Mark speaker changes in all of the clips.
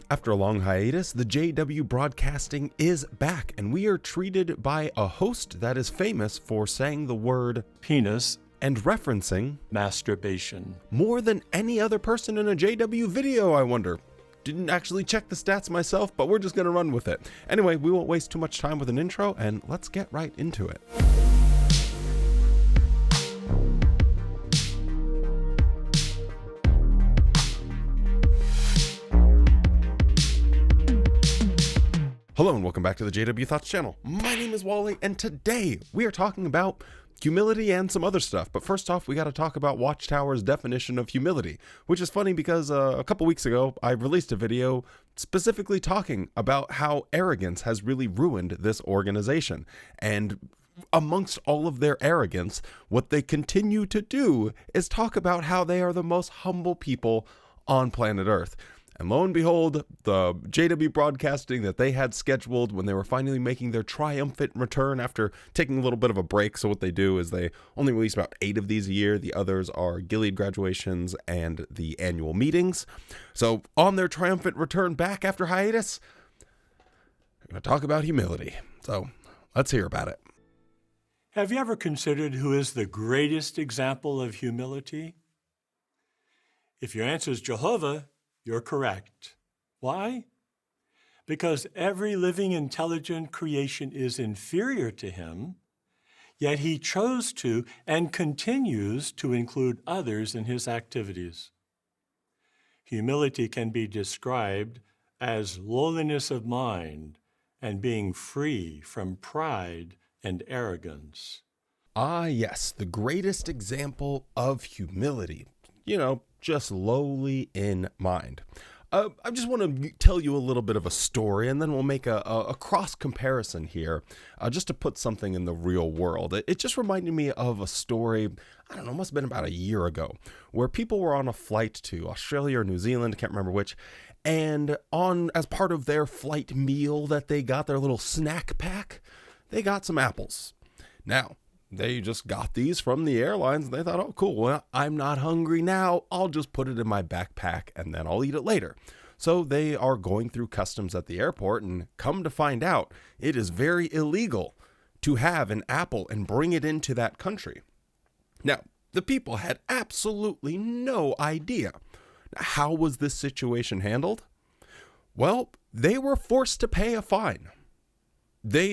Speaker 1: After a long hiatus, the JW Broadcasting is back, and we are treated by a host that is famous for saying the word
Speaker 2: penis
Speaker 1: and referencing
Speaker 2: masturbation
Speaker 1: more than any other person in a JW video, I wonder. Didn't actually check the stats myself, but we're just going to run with it. Anyway, we won't waste too much time with an intro, and let's get right into it. Hello and welcome back to the JW Thoughts channel. My name is Wally, and today we are talking about humility and some other stuff. But first off, we got to talk about Watchtower's definition of humility, which is funny because a couple weeks ago, I released a video specifically talking about how arrogance has really ruined this organization. And amongst all of their arrogance, what they continue to do is talk about how they are the most humble people on planet Earth. And lo and behold, the JW Broadcasting that they had scheduled when they were finally making their triumphant return after taking a little bit of a break. So what they do is they only release about 8 of these a year. The others are Gilead graduations and the annual meetings. So on their triumphant return back after hiatus, we're going to talk about humility. So let's hear about it.
Speaker 2: Have you ever considered who is the greatest example of humility? If your answer is Jehovah, you're correct. Why? Because every living, intelligent creation is inferior to him, yet he chose to and continues to include others in his activities. Humility can be described as lowliness of mind and being free from pride and arrogance.
Speaker 1: Ah, yes, the greatest example of humility. Just lowly in mind. I just want to tell you a little bit of a story, and then we'll make a cross comparison here, just to put something in the real world. It just reminded me of a story, I don't know, must have been about a year ago, where people were on a flight to Australia or New Zealand, can't remember which, and as part of their flight meal that they got, their little snack pack, they got some apples. Now, they just got these from the airlines and they thought, oh, cool. Well, I'm not hungry now. I'll just put it in my backpack and then I'll eat it later. So they are going through customs at the airport, and come to find out, it is very illegal to have an apple and bring it into that country. Now, the people had absolutely no idea. How was this situation handled? Well, they were forced to pay a fine. There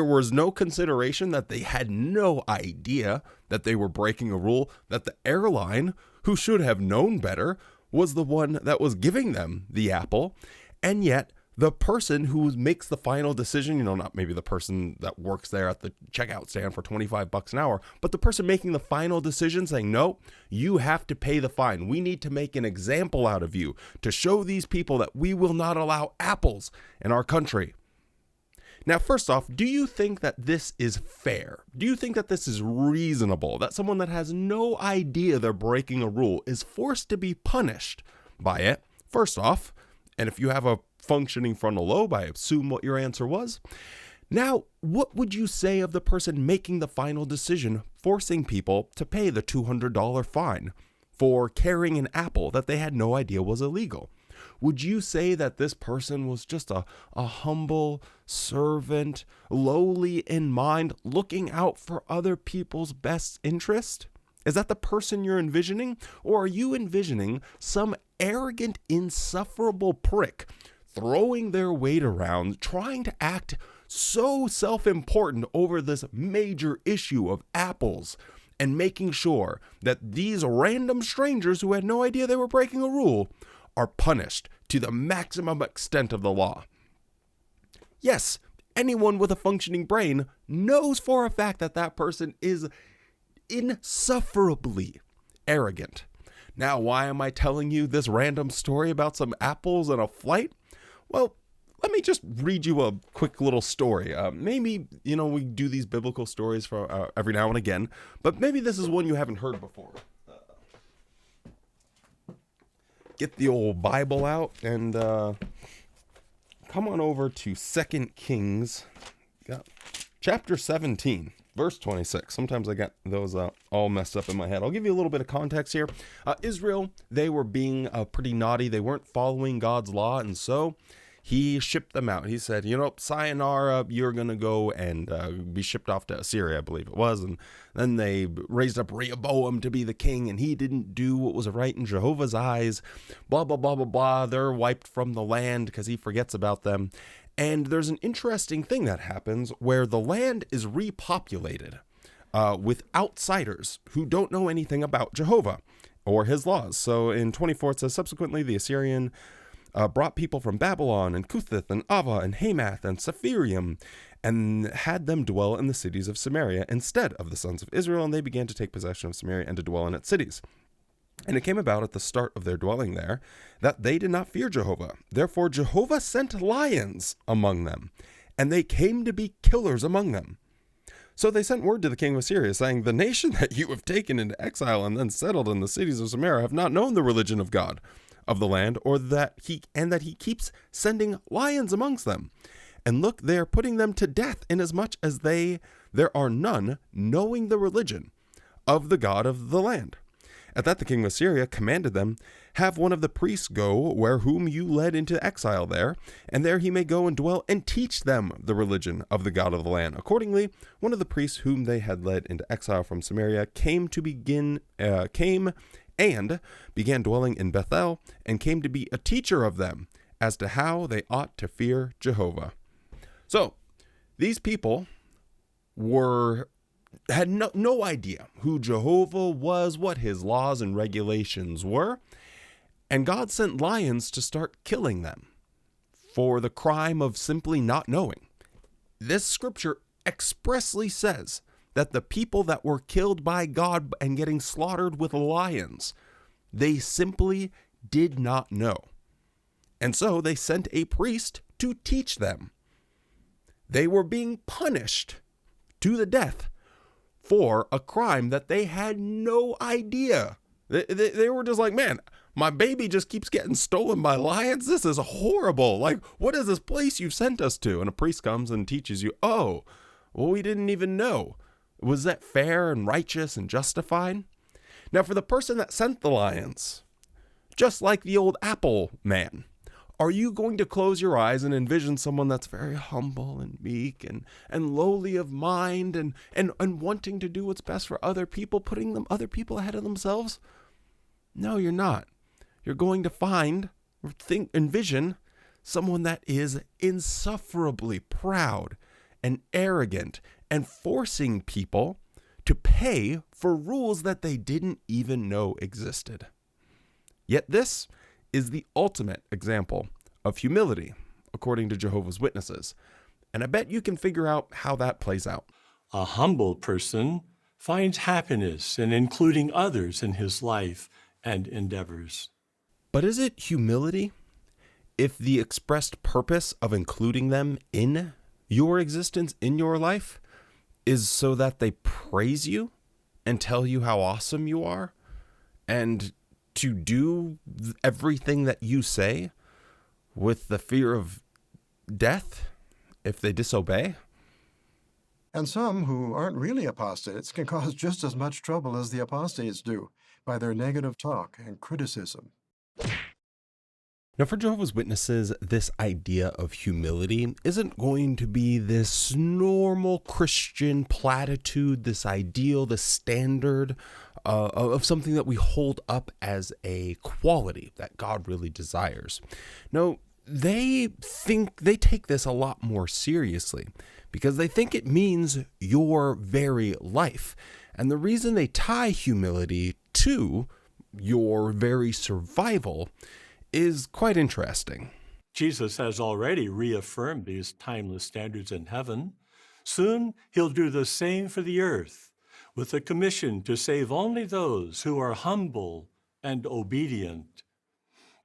Speaker 1: was no consideration that they had no idea that they were breaking a rule, that the airline, who should have known better, was the one that was giving them the apple. And yet the person who makes the final decision, not maybe the person that works there at the checkout stand for $25 an hour, but the person making the final decision saying, no, you have to pay the fine. We need to make an example out of you to show these people that we will not allow apples in our country. Now, first off, do you think that this is fair? Do you think that this is reasonable, that someone that has no idea they're breaking a rule is forced to be punished by it? First off, and if you have a functioning frontal lobe, I assume what your answer was. Now, what would you say of the person making the final decision, forcing people to pay the $200 fine for carrying an apple that they had no idea was illegal? Would you say that this person was just a humble servant, lowly in mind, looking out for other people's best interest? Is that the person you're envisioning? Or are you envisioning some arrogant, insufferable prick throwing their weight around, trying to act so self-important over this major issue of apples, and making sure that these random strangers who had no idea they were breaking a rule are punished to the maximum extent of the law? Yes, anyone with a functioning brain knows for a fact that that person is insufferably arrogant. Now, why am I telling you this random story about some apples and a flight? Well, let me just read you a quick little story. Maybe, we do these biblical stories for every now and again, but maybe this is one you haven't heard before. Get the old Bible out and come on over to 2 Kings chapter 17, verse 26. Sometimes I get those all messed up in my head. I'll give you a little bit of context here. Israel, they were being pretty naughty. They weren't following God's law, and so he shipped them out. He said, sayonara, you're going to go and be shipped off to Assyria, I believe it was. And then they raised up Rehoboam to be the king, and he didn't do what was right in Jehovah's eyes. Blah, blah, blah, blah, blah. They're wiped from the land because he forgets about them. And there's an interesting thing that happens where the land is repopulated with outsiders who don't know anything about Jehovah or his laws. So in 24, it says, subsequently, the Assyrian brought people from Babylon and Cuthith and Ava and Hamath and Sephirim and had them dwell in the cities of Samaria instead of the sons of Israel. And they began to take possession of Samaria and to dwell in its cities. And it came about at the start of their dwelling there that they did not fear Jehovah. Therefore Jehovah sent lions among them, and they came to be killers among them. So they sent word to the king of Assyria, saying, the nation that you have taken into exile and then settled in the cities of Samaria have not known the religion of God of the land, or that he keeps sending lions amongst them. And look, they are putting them to death, inasmuch as there are none knowing the religion of the God of the land. At that the king of Assyria commanded them, have one of the priests go where whom you led into exile there, and there he may go and dwell and teach them the religion of the God of the land. Accordingly, one of the priests whom they had led into exile from Samaria came and began dwelling in Bethel, and came to be a teacher of them as to how they ought to fear Jehovah. So these people had no idea who Jehovah was, what his laws and regulations were, and God sent lions to start killing them for the crime of simply not knowing. This scripture expressly says that the people that were killed by God and getting slaughtered with lions, they simply did not know. And so they sent a priest to teach them. They were being punished to the death for a crime that they had no idea. They were just like, man, my baby just keeps getting stolen by lions. This is horrible. Like, what is this place you've sent us to? And a priest comes and teaches you, oh, well, we didn't even know. Was that fair and righteous and justified? Now, for the person that sent the lions, just like the old apple man, are you going to close your eyes and envision someone that's very humble and meek and lowly of mind and wanting to do what's best for other people, putting other people ahead of themselves? No, you're not. You're going to envision someone that is insufferably proud and arrogant and forcing people to pay for rules that they didn't even know existed. Yet this is the ultimate example of humility, according to Jehovah's Witnesses. And I bet you can figure out how that plays out.
Speaker 2: A humble person finds happiness in including others in his life and endeavors.
Speaker 1: But is it humility if the expressed purpose of including them in your existence, in your life, is so that they praise you and tell you how awesome you are, and to do everything that you say with the fear of death if they disobey?
Speaker 3: And some who aren't really apostates can cause just as much trouble as the apostates do by their negative talk and criticism.
Speaker 1: Now, for Jehovah's Witnesses, this idea of humility isn't going to be this normal Christian platitude, this ideal, this standard of something that we hold up as a quality that God really desires. No, they take this a lot more seriously because they think it means your very life. And the reason they tie humility to your very survival is quite interesting.
Speaker 2: Jesus has already reaffirmed these timeless standards in heaven. Soon he'll do the same for the earth, with a commission to save only those who are humble and obedient.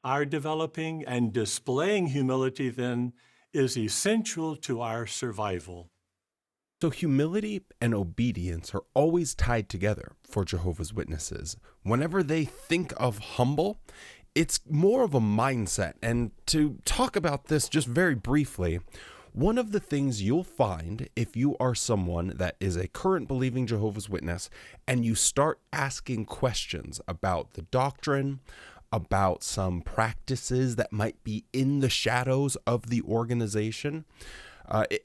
Speaker 2: Our developing and displaying humility, then, is essential to our survival.
Speaker 1: So humility and obedience are always tied together for Jehovah's Witnesses. Whenever they think of humble, it's more of a mindset. And to talk about this just very briefly, One of the things you'll find if you are someone that is a current believing Jehovah's Witness and you start asking questions about the doctrine, about some practices that might be in the shadows of the organization,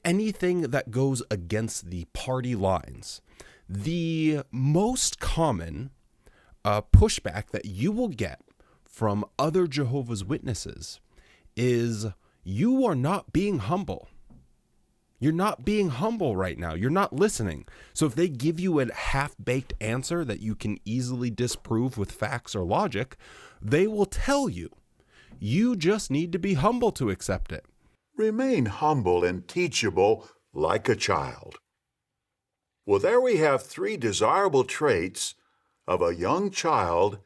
Speaker 1: anything that goes against the party lines, the most common pushback that you will get from other Jehovah's Witnesses is, you are not being humble. You're not being humble right now. You're not listening. So if they give you a half-baked answer that you can easily disprove with facts or logic, they will tell you, you just need to be humble to accept it.
Speaker 4: Remain humble and teachable like a child. Well, there we have 3 desirable traits of a young child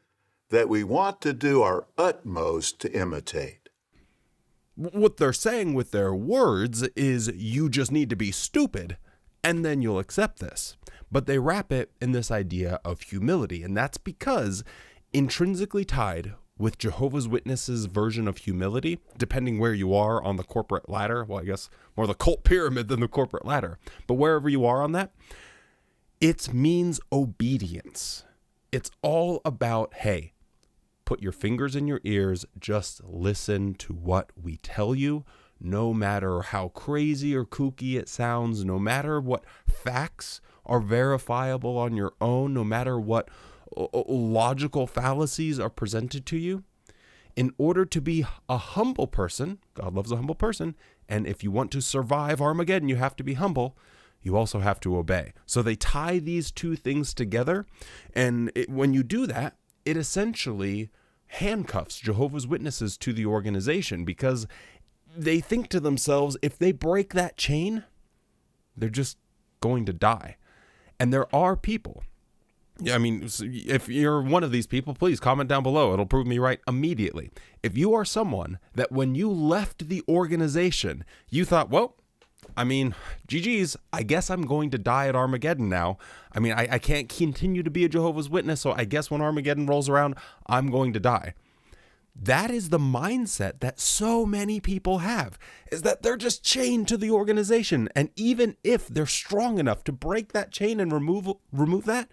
Speaker 4: that we want to do our utmost to imitate.
Speaker 1: What they're saying with their words is, you just need to be stupid and then you'll accept this. But they wrap it in this idea of humility, and that's because intrinsically tied with Jehovah's Witnesses' version of humility, depending where you are on the corporate ladder, well, I guess more the cult pyramid than the corporate ladder, but wherever you are on that, it means obedience. It's all about, hey, put your fingers in your ears, just listen to what we tell you, no matter how crazy or kooky it sounds, no matter what facts are verifiable on your own, no matter what logical fallacies are presented to you. In order to be a humble person, God loves a humble person, and if you want to survive Armageddon, you have to be humble. You also have to obey. So they tie these two things together, and when you do that, it essentially handcuffs Jehovah's Witnesses to the organization, because they think to themselves, if they break that chain, they're just going to die. And there are people, I mean, if you're one of these people, please comment down below. It'll prove me right immediately. If you are someone that when you left the organization, you thought, well, I mean, GG's, I guess I'm going to die at Armageddon now. I mean, I can't continue to be a Jehovah's Witness, so I guess when Armageddon rolls around, I'm going to die. That is the mindset that so many people have, is that they're just chained to the organization. And even if they're strong enough to break that chain and remove that,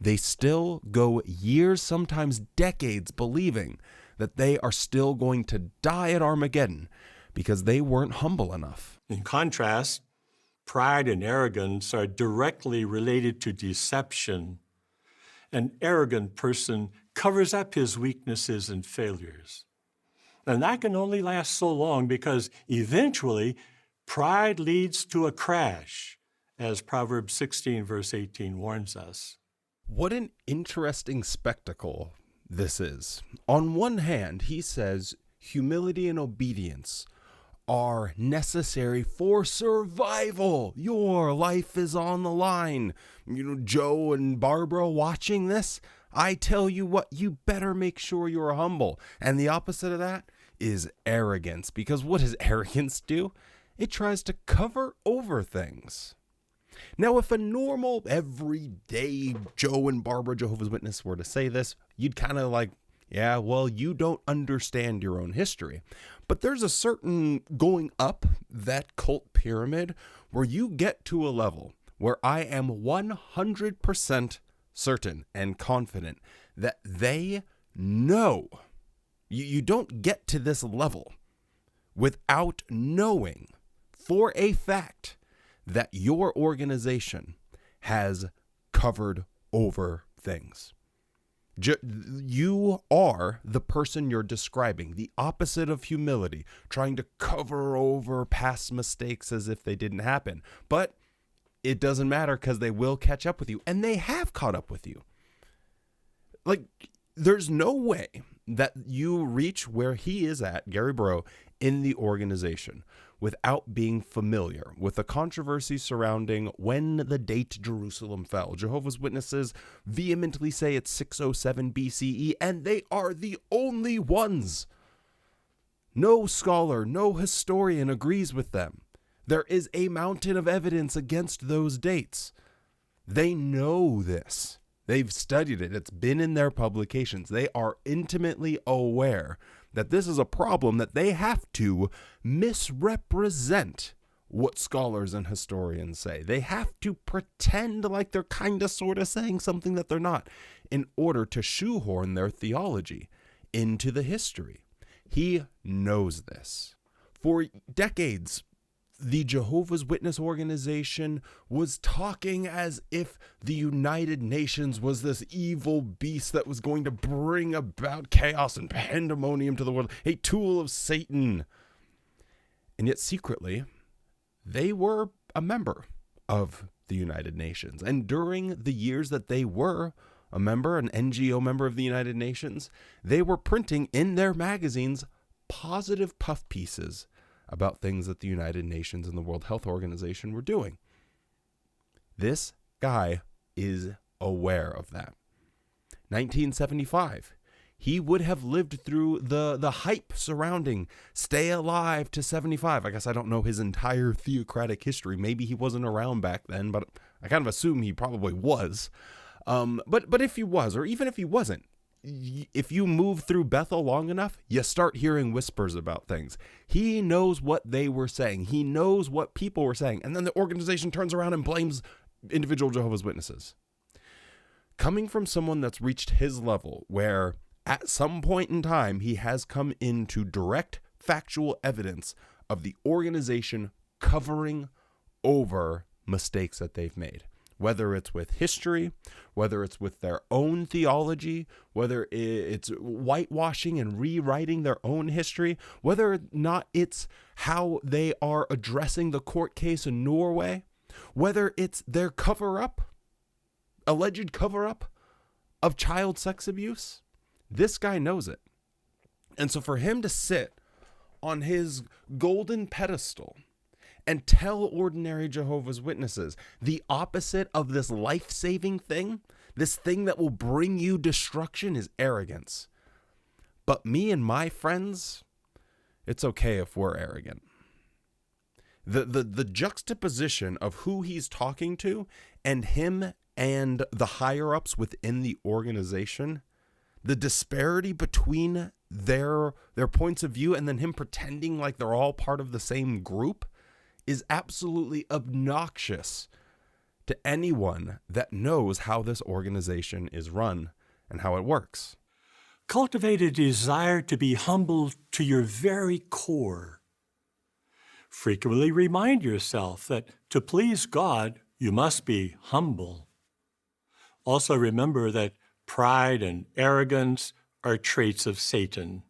Speaker 1: they still go years, sometimes decades, believing that they are still going to die at Armageddon because they weren't humble enough.
Speaker 2: In contrast, pride and arrogance are directly related to deception. An arrogant person covers up his weaknesses and failures. And that can only last so long, because eventually pride leads to a crash, as Proverbs 16 verse 18 warns us.
Speaker 1: What an interesting spectacle this is. On one hand, he says humility and obedience are necessary for survival. Your life is on the line. You know, Joe and Barbara watching this, I tell you what, you better make sure you're humble. And the opposite of that is arrogance, because what does arrogance do? It tries to cover over things. Now, if a normal, everyday Joe and Barbara Jehovah's Witness were to say this, you'd kind of like, yeah, well, you don't understand your own history. But there's a certain going up that cult pyramid where you get to a level where I am 100% certain and confident that they know. You don't get to this level without knowing for a fact that your organization has covered over things. You are the person you're describing, the opposite of humility, trying to cover over past mistakes as if they didn't happen. But it doesn't matter, because they will catch up with you, and they have caught up with you. Like, there's no way that you reach where he is at, Gary Bro, in the organization without being familiar with the controversy surrounding when the date Jerusalem fell. Jehovah's Witnesses vehemently say it's 607 BCE, and they are the only ones. No scholar, no historian agrees with them. There is a mountain of evidence against those dates. They know this. They've studied it. It's been in their publications. They are intimately aware that this is a problem that they have to misrepresent what scholars and historians say. They have to pretend like they're kind of sort of saying something that they're not in order to shoehorn their theology into the history. He knows this. For decades, the Jehovah's Witness organization was talking as if the United Nations was this evil beast that was going to bring about chaos and pandemonium to the world, a tool of Satan. And yet secretly, they were a member of the United Nations. And during the years that they were a member, an NGO member of the United Nations, they were printing in their magazines positive puff pieces about things that the United Nations and the World Health Organization were doing. This guy is aware of that. 1975. He would have lived through the hype surrounding Stay Alive to 75. I guess I don't know his entire theocratic history. Maybe he wasn't around back then, but I kind of assume he probably was. But if he was, or even if he wasn't, if you move through Bethel long enough, you start hearing whispers about things. He knows what they were saying. He knows what people were saying. And then the organization turns around and blames individual Jehovah's Witnesses. Coming from someone that's reached his level, where at some point in time, he has come into direct factual evidence of the organization covering over mistakes that they've made. Whether it's with history, whether it's with their own theology, whether it's whitewashing and rewriting their own history, whether or not it's how they are addressing the court case in Norway, whether it's their cover-up, alleged cover-up of child sex abuse. This guy knows it. And so for him to sit on his golden pedestal and tell ordinary Jehovah's Witnesses the opposite of this life-saving thing, this thing that will bring you destruction, is arrogance. But me and my friends, it's okay if we're arrogant. The juxtaposition of who he's talking to and him and the higher-ups within the organization, the disparity between their points of view and then him pretending like they're all part of the same group, is absolutely obnoxious to anyone that knows how this organization is run and how it works.
Speaker 2: Cultivate a desire to be humble to your very core. Frequently remind yourself that to please God, you must be humble. Also remember that pride and arrogance are traits of Satan.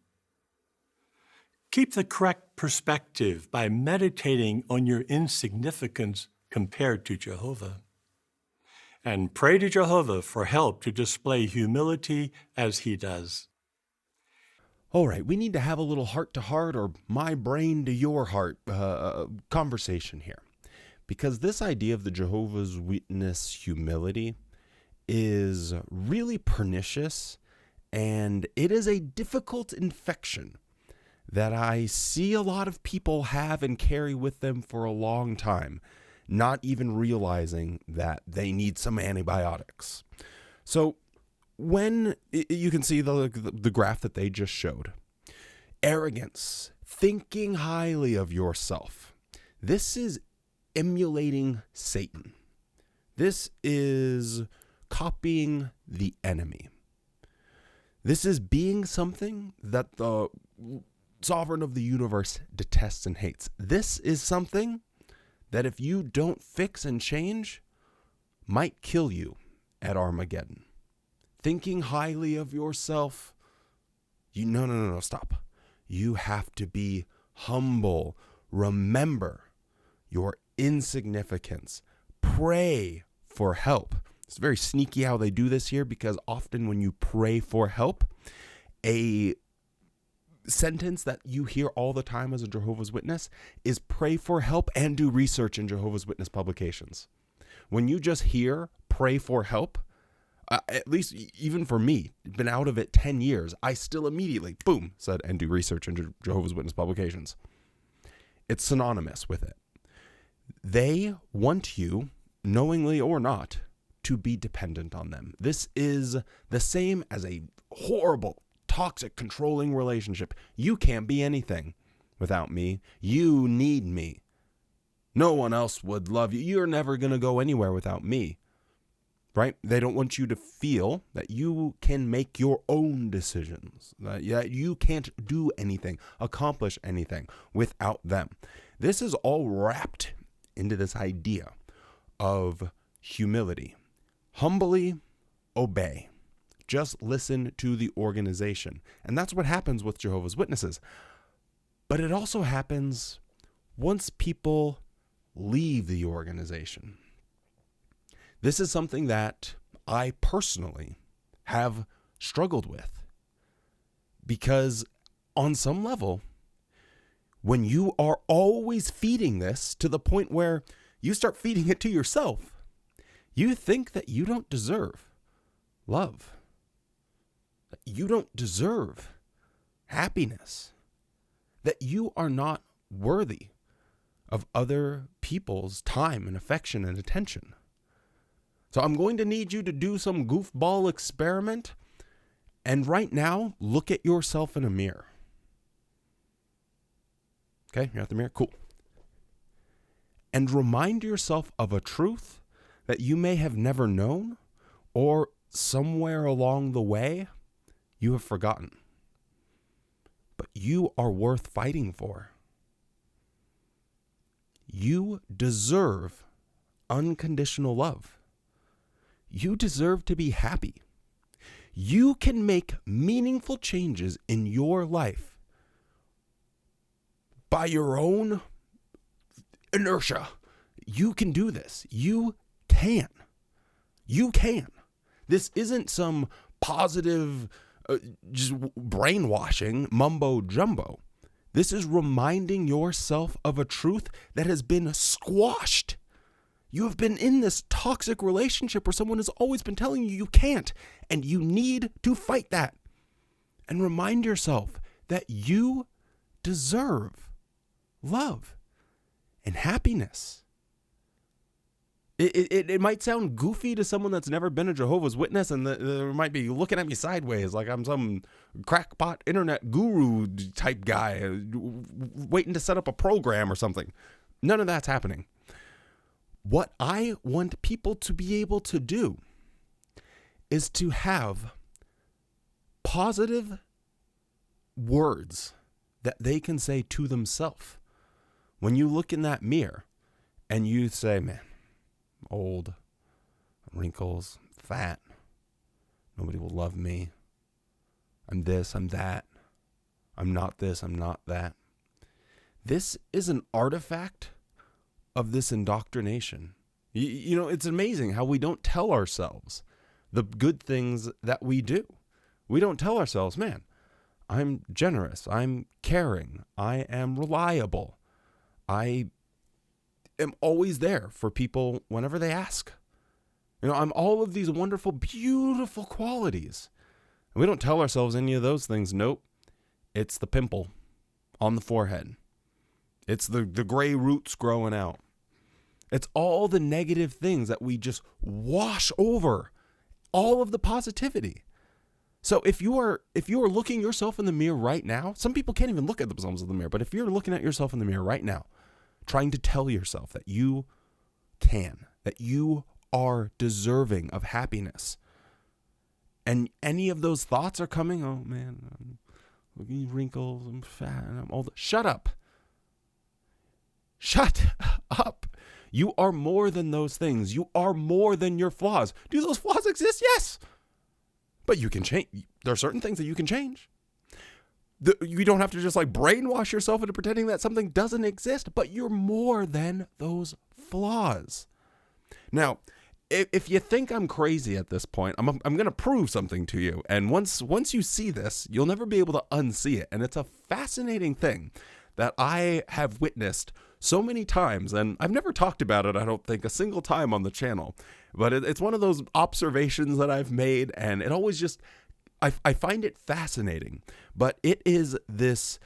Speaker 2: Keep the correct perspective by meditating on your insignificance compared to Jehovah. And pray to Jehovah for help to display humility as he does.
Speaker 1: All right, we need to have a little heart-to-heart or my brain to your heart conversation here. Because this idea of the Jehovah's Witness humility is really pernicious, and it is a difficult infection that I see a lot of people have and carry with them for a long time, not even realizing that they need some antibiotics. So when you can see the graph that they just showed, arrogance, thinking highly of yourself, this is emulating Satan. This is copying the enemy. This is being something that the sovereign of the universe detests and hates. This is something that if you don't fix and change, might kill you at Armageddon. Thinking highly of yourself, no, stop. You have to be humble. Remember your insignificance. Pray for help. It's very sneaky how they do this here, because often when you pray for help, a sentence that you hear all the time as a Jehovah's Witness is pray for help and do research in Jehovah's Witness publications. When you just hear pray for help, at least even for me, been out of it 10 years, I still immediately, boom, said and do research in Jehovah's Witness publications. It's synonymous with it. They want you, knowingly or not, to be dependent on them. This is the same as a horrible, toxic, controlling relationship. You can't be anything without me. You need me. No one else would love you. You're never going to go anywhere without me. Right? They don't want you to feel that you can make your own decisions, that you can't do anything, accomplish anything without them. This is all wrapped into this idea of humility. Humbly obey. Just listen to the organization. And that's what happens with Jehovah's Witnesses. But it also happens once people leave the organization. This is something that I personally have struggled with, because on some level, when you are always feeding this to the point where you start feeding it to yourself, you think that you don't deserve love, that you don't deserve happiness, that you are not worthy of other people's time and affection and attention. So I'm going to need you to do some goofball experiment, and right now, look at yourself in a mirror. Okay, you're at the mirror? Cool. And remind yourself of a truth that you may have never known, or somewhere along the way, you have forgotten. But you are worth fighting for. You deserve unconditional love. You deserve to be happy. You can make meaningful changes in your life by your own inertia. You can do this. You can. You can. This isn't some positive, just brainwashing mumbo jumbo. This is reminding yourself of a truth that has been squashed. You have been in this toxic relationship where someone has always been telling you can't, and you need to fight that. And remind yourself that you deserve love and happiness. It might sound goofy to someone that's never been a Jehovah's Witness, and they might be looking at me sideways like I'm some crackpot internet guru type guy waiting to set up a program or something. None of that's happening. What I want people to be able to do is to have positive words that they can say to themselves. When you look in that mirror and you say, man, I'm old, wrinkles, fat, nobody will love me, I'm this, I'm that, I'm not this, I'm not that. This is an artifact of this indoctrination. You know, it's amazing how we don't tell ourselves the good things that we do. We don't tell ourselves, man, I'm generous, I'm caring, I am reliable, I am always there for people whenever they ask. You know, I'm all of these wonderful, beautiful qualities. And we don't tell ourselves any of those things. Nope. It's the pimple on the forehead. It's the gray roots growing out. It's all the negative things that we just wash over all of the positivity. So if you are looking yourself in the mirror right now, some people can't even look at themselves in the mirror, but if you're looking at yourself in the mirror right now, trying to tell yourself that you can, that you are deserving of happiness, and any of those thoughts are coming, oh man, I'm looking at wrinkles, I'm fat, and I'm old. Shut up. Shut up. You are more than those things. You are more than your flaws. Do those flaws exist? Yes. But you can change. There are certain things that you can change. You don't have to just like brainwash yourself into pretending that something doesn't exist, but you're more than those flaws. Now, if you think I'm crazy at this point, I'm going to prove something to you. And once you see this, you'll never be able to unsee it. And it's a fascinating thing that I have witnessed so many times, and I've never talked about it, I don't think, a single time on the channel. But it's one of those observations that I've made, and it always just, I find it fascinating. But it is this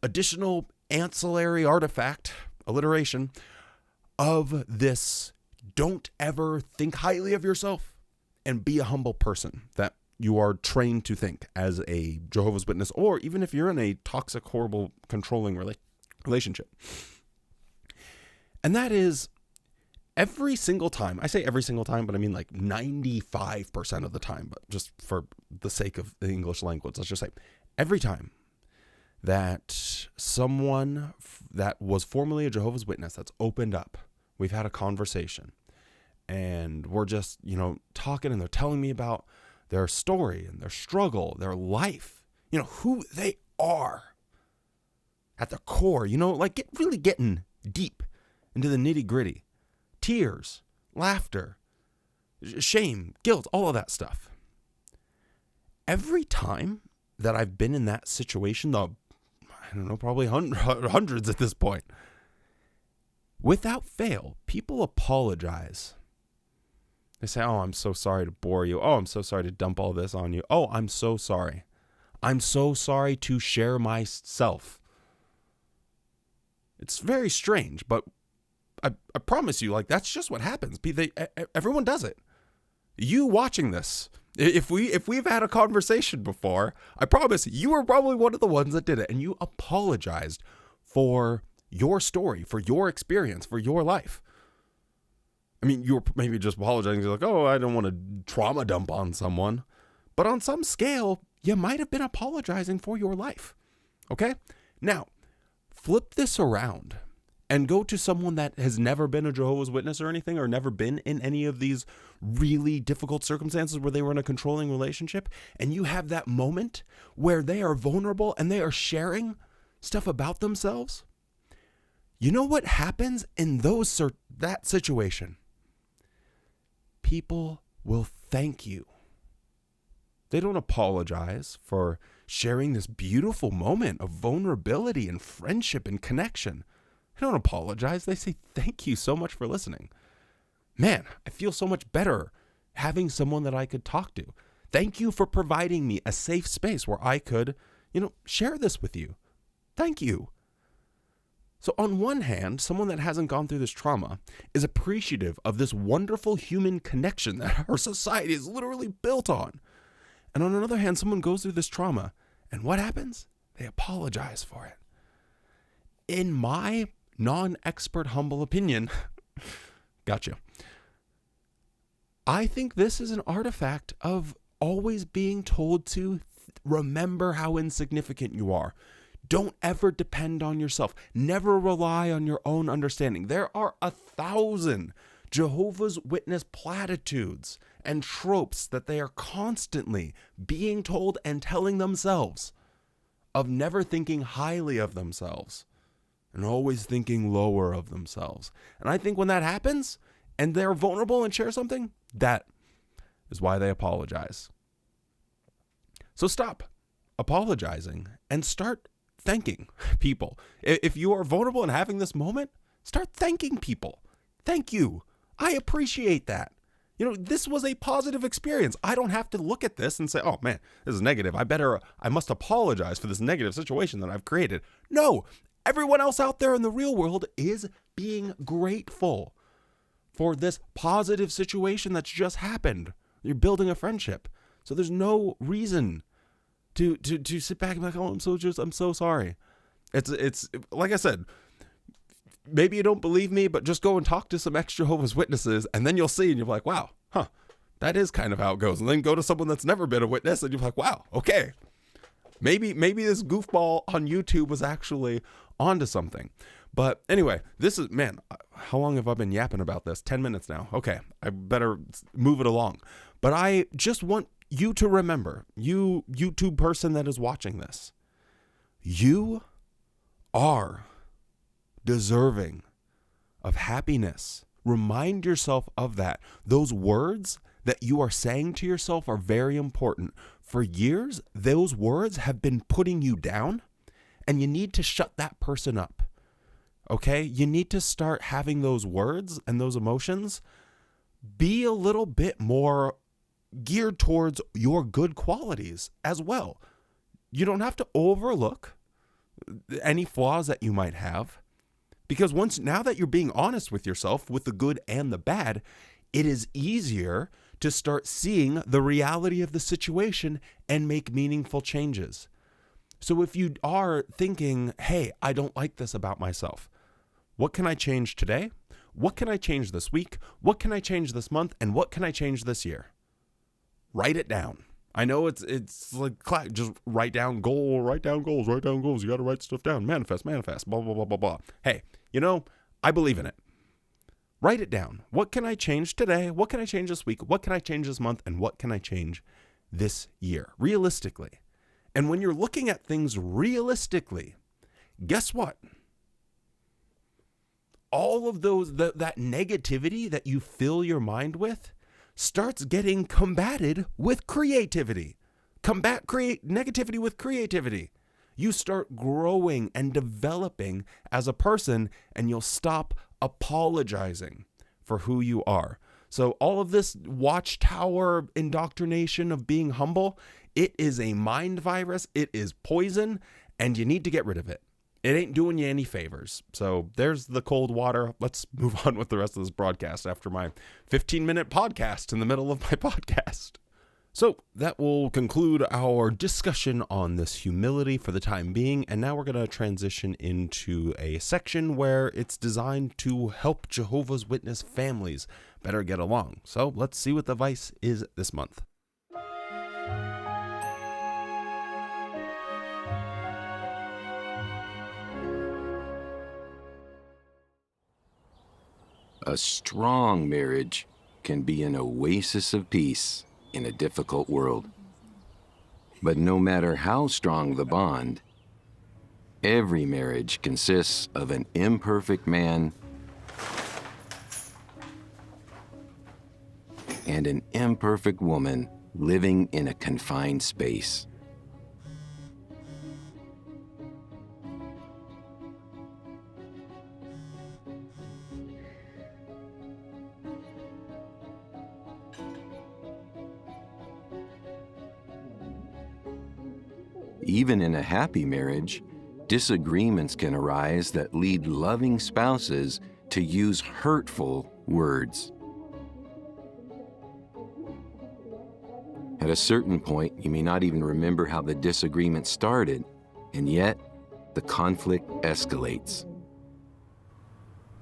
Speaker 1: additional ancillary artifact, alliteration, of this don't ever think highly of yourself and be a humble person that you are trained to think as a Jehovah's Witness, or even if you're in a toxic, horrible, controlling relationship. And that is every single time. I say every single time, but I mean like 95% of the time, but just for the sake of the English language, let's just say every time that someone that was formerly a Jehovah's Witness that's opened up, we've had a conversation and we're just, talking, and they're telling me about their story and their struggle, their life, who they are at the core, really getting deep into the nitty gritty, tears, laughter, shame, guilt, all of that stuff. Every time that I've been in that situation, probably hundreds at this point, without fail, people apologize. They say, oh, I'm so sorry to bore you. Oh, I'm so sorry to dump all this on you. Oh, I'm so sorry. I'm so sorry to share myself. It's very strange, but I promise you, that's just what happens. Everyone does it. You watching this, if we've had a conversation before, I promise you were probably one of the ones that did it, and you apologized for your story, for your experience, for your life. I mean, you were maybe just apologizing. You're like, oh, I don't want to trauma dump on someone. But on some scale, you might have been apologizing for your life. Okay? Now, flip this around and go to someone that has never been a Jehovah's Witness or anything, or never been in any of these really difficult circumstances where they were in a controlling relationship, and you have that moment where they are vulnerable and they are sharing stuff about themselves. You know what happens in that situation? People will thank you. They don't apologize for sharing this beautiful moment of vulnerability and friendship and connection. They don't apologize. They say, thank you so much for listening. Man, I feel so much better having someone that I could talk to. Thank you for providing me a safe space where I could, share this with you. Thank you. So on one hand, someone that hasn't gone through this trauma is appreciative of this wonderful human connection that our society is literally built on. And on another hand, someone goes through this trauma, and what happens? They apologize for it. In my non-expert humble opinion, gotcha, I think this is an artifact of always being told to remember how insignificant you are. Don't ever depend on yourself. Never rely on your own understanding. There are 1,000 Jehovah's Witness platitudes and tropes that they are constantly being told and telling themselves of never thinking highly of themselves and always thinking lower of themselves. And I think when that happens and they're vulnerable and share something, that is why they apologize. So stop apologizing and start thanking people. If you are vulnerable and having this moment, start thanking people. Thank you. I appreciate that. This was a positive experience. I don't have to look at this and say, oh man, this is negative. I must apologize for this negative situation that I've created. No, everyone else out there in the real world is being grateful for this positive situation that's just happened. You're building a friendship. So there's no reason to sit back and be like, oh, I'm so sorry. It's like I said, maybe you don't believe me, but just go and talk to some ex-Jehovah's Witnesses, and then you'll see, and you're like, wow, that is kind of how it goes. And then go to someone that's never been a witness, and you're like, wow, okay. Maybe this goofball on YouTube was actually onto something. But anyway, this is, man, how long have I been yapping about this? 10 minutes now. Okay, I better move it along. But I just want you to remember, you YouTube person that is watching this, you are deserving of happiness. Remind yourself of that. Those words that you are saying to yourself are very important. For years, those words have been putting you down, and you need to shut that person up. Okay? You need to start having those words and those emotions be a little bit more geared towards your good qualities as well. You don't have to overlook any flaws that you might have, because now that you're being honest with yourself, with the good and the bad, it is easier to start seeing the reality of the situation and make meaningful changes. So if you are thinking, hey, I don't like this about myself, What can I change today? What can I change this week? What can I change this month? And what can I change this year? Write it down. I know it's like, just write down goals, write down goals. You got to write stuff down. Manifest, blah, blah, blah, blah, blah. Hey, I believe in it. Write it down. What can I change today? What can I change this week? What can I change this month? And what can I change this year? Realistically. And when you're looking at things realistically, guess what? All of that negativity that you fill your mind with starts getting combated with creativity. Combat negativity with creativity. You start growing and developing as a person, and you'll stop apologizing for who you are. So all of this Watchtower indoctrination of being humble, it is a mind virus, it is poison, and you need to get rid of it. It ain't doing you any favors. So there's the cold water. Let's move on with the rest of this broadcast after my 15-minute podcast in the middle of my podcast. So that will conclude our discussion on this humility for the time being. And now we're going to transition into a section where it's designed to help Jehovah's Witness families better get along. So let's see what the vice is this month.
Speaker 5: A strong marriage can be an oasis of peace in a difficult world. But no matter how strong the bond, every marriage consists of an imperfect man and an imperfect woman living in a confined space. Even in a happy marriage, disagreements can arise that lead loving spouses to use hurtful words. At a certain point, you may not even remember how the disagreement started, and yet the conflict escalates.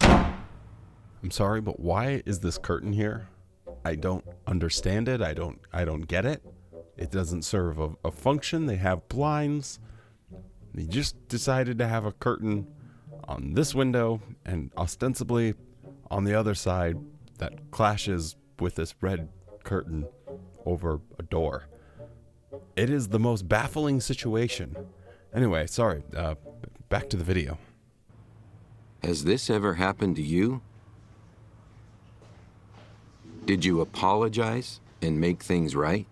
Speaker 1: I'm sorry, but why is this curtain here? I don't understand it. I don't get it. It doesn't serve a function. They have blinds. They just decided to have a curtain on this window and ostensibly on the other side that clashes with this red curtain over a door. It is the most baffling situation. Anyway, sorry. Back to the video.
Speaker 5: Has this ever happened to you? Did you apologize and make things right?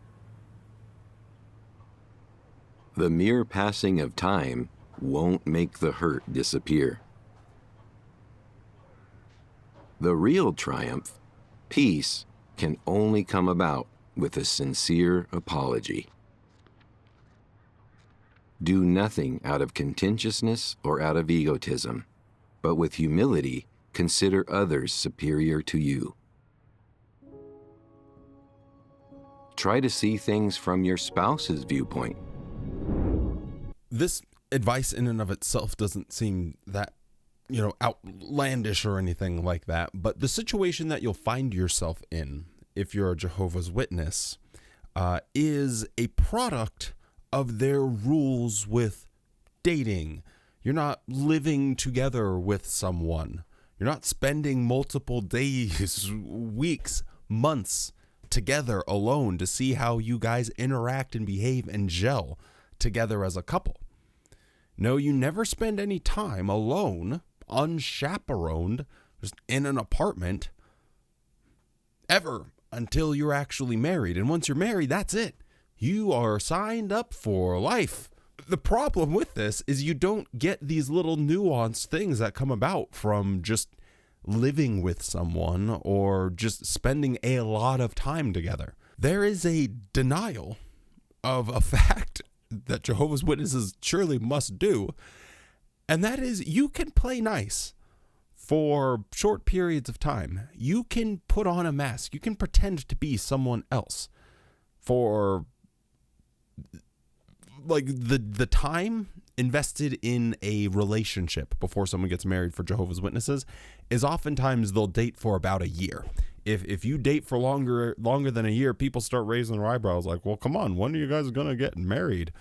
Speaker 5: The mere passing of time won't make the hurt disappear. The real triumph, peace, can only come about with a sincere apology. Do nothing out of contentiousness or out of egotism, but with humility consider others superior to you. Try to see things from your spouse's viewpoint.
Speaker 1: This advice in and of itself doesn't seem that, outlandish or anything like that. But the situation that you'll find yourself in, if you're a Jehovah's Witness, is a product of their rules with dating. You're not living together with someone. You're not spending multiple days, weeks, months together alone to see how you guys interact and behave and gel together as a couple. No, you never spend any time alone, unchaperoned, just in an apartment ever until you're actually married. And once you're married, that's it. You are signed up for life. The problem with this is you don't get these little nuanced things that come about from just living with someone or just spending a lot of time together. There is a denial of a fact that Jehovah's Witnesses surely must do, and that is you can play nice for short periods of time. You can put on a mask. You can pretend to be someone else for like the time invested in a relationship before someone gets married for Jehovah's Witnesses is oftentimes they'll date for about a year. If you date for longer than a year, people start raising their eyebrows like, well, come on, when are you guys going to get married?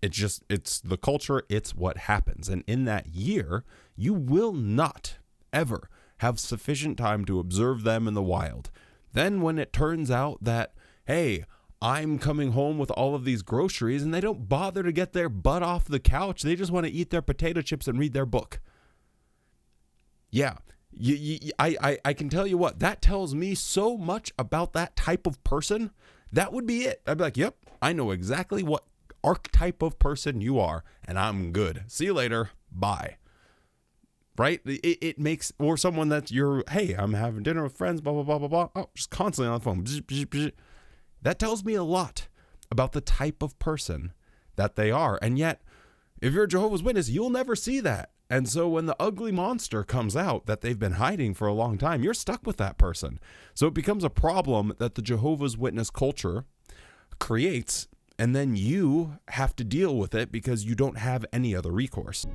Speaker 1: It's the culture. It's what happens. And in that year, you will not ever have sufficient time to observe them in the wild. Then when it turns out that, hey, I'm coming home with all of these groceries and they don't bother to get their butt off the couch. They just want to eat their potato chips and read their book. Yeah. I can tell you what, that tells me so much about that type of person. That would be it. I'd be like, yep, I know exactly what archetype of person you are, and I'm good. See you later. Bye. Right? It makes, or someone that hey, I'm having dinner with friends, blah, blah, blah, blah, blah. Oh, just constantly on the phone. Bzz, bzz, bzz. That tells me a lot about the type of person that they are. And yet, if you're a Jehovah's Witness, you'll never see that. And so when the ugly monster comes out that they've been hiding for a long time, you're stuck with that person. So it becomes a problem that the Jehovah's Witness culture creates, and then you have to deal with it because you don't have any other recourse.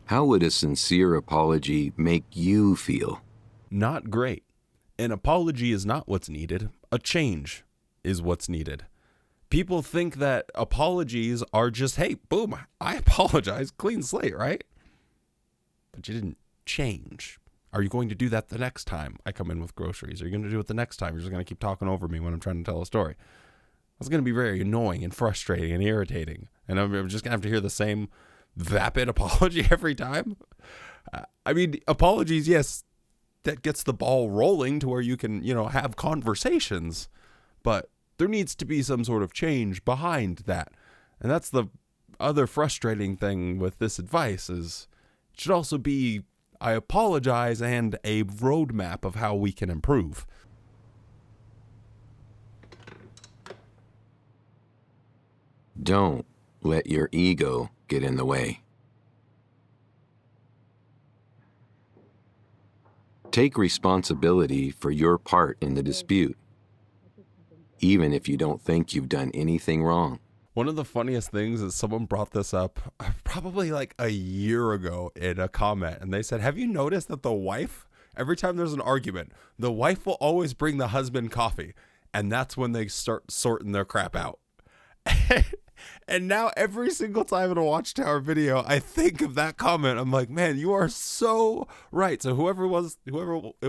Speaker 5: How would a sincere apology make you feel?
Speaker 1: Not great. An apology is not what's needed. A change is what's needed. People think that apologies are just, hey, boom, I apologize, clean slate, right? But you didn't change. Are you going to do that the next time I come in with groceries? Are you going to do it the next time? You're just going to keep talking over me when I'm trying to tell a story. It's going to be very annoying and frustrating and irritating. And I'm just going to have to hear the same vapid apology every time. I mean, apologies, yes, that gets the ball rolling to where you can, have conversations, but there needs to be some sort of change behind that. And that's the other frustrating thing with this advice is it should also be, I apologize and a roadmap of how we can improve.
Speaker 5: Don't let your ego get in the way. Take responsibility for your part in the dispute, even if you don't think you've done anything wrong.
Speaker 1: One of the funniest things is someone brought this up probably like a year ago in a comment, and they said, have you noticed that the wife, every time there's an argument, the wife will always bring the husband coffee, and that's when they start sorting their crap out. And now every single time in a Watchtower video, I think of that comment. I'm like, man, you are so right. So whoever it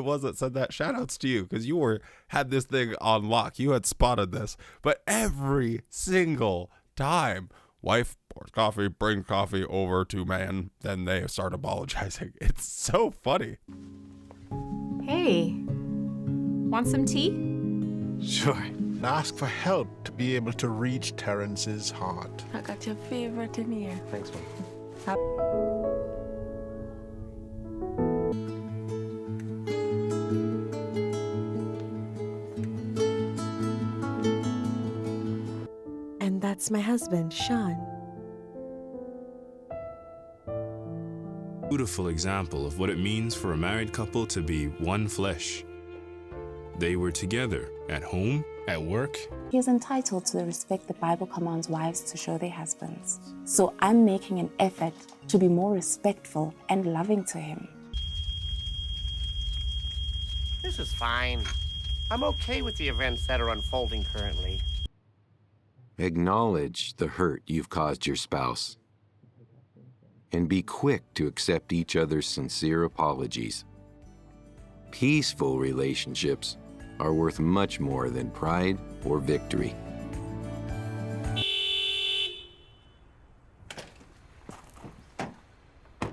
Speaker 1: was that said that, shout outs to you, because you had this thing on lock. You had spotted this. But every single time, wife pours coffee, brings coffee over to man, then they start apologizing. It's so funny.
Speaker 6: Hey, want some tea?
Speaker 7: Sure. Ask for help to be able to reach Terrence's heart.
Speaker 8: I got your favorite in here.
Speaker 7: Thanks, man.
Speaker 8: And that's my husband, Sean.
Speaker 9: Beautiful example of what it means for a married couple to be one flesh. They were together at home, at work.
Speaker 10: He is entitled to the respect the Bible commands wives to show their husbands. So I'm making an effort to be more respectful and loving to him.
Speaker 11: This is fine. I'm okay with the events that are unfolding currently.
Speaker 5: Acknowledge the hurt you've caused your spouse, and be quick to accept each other's sincere apologies. Peaceful relationships are worth much more than pride or victory.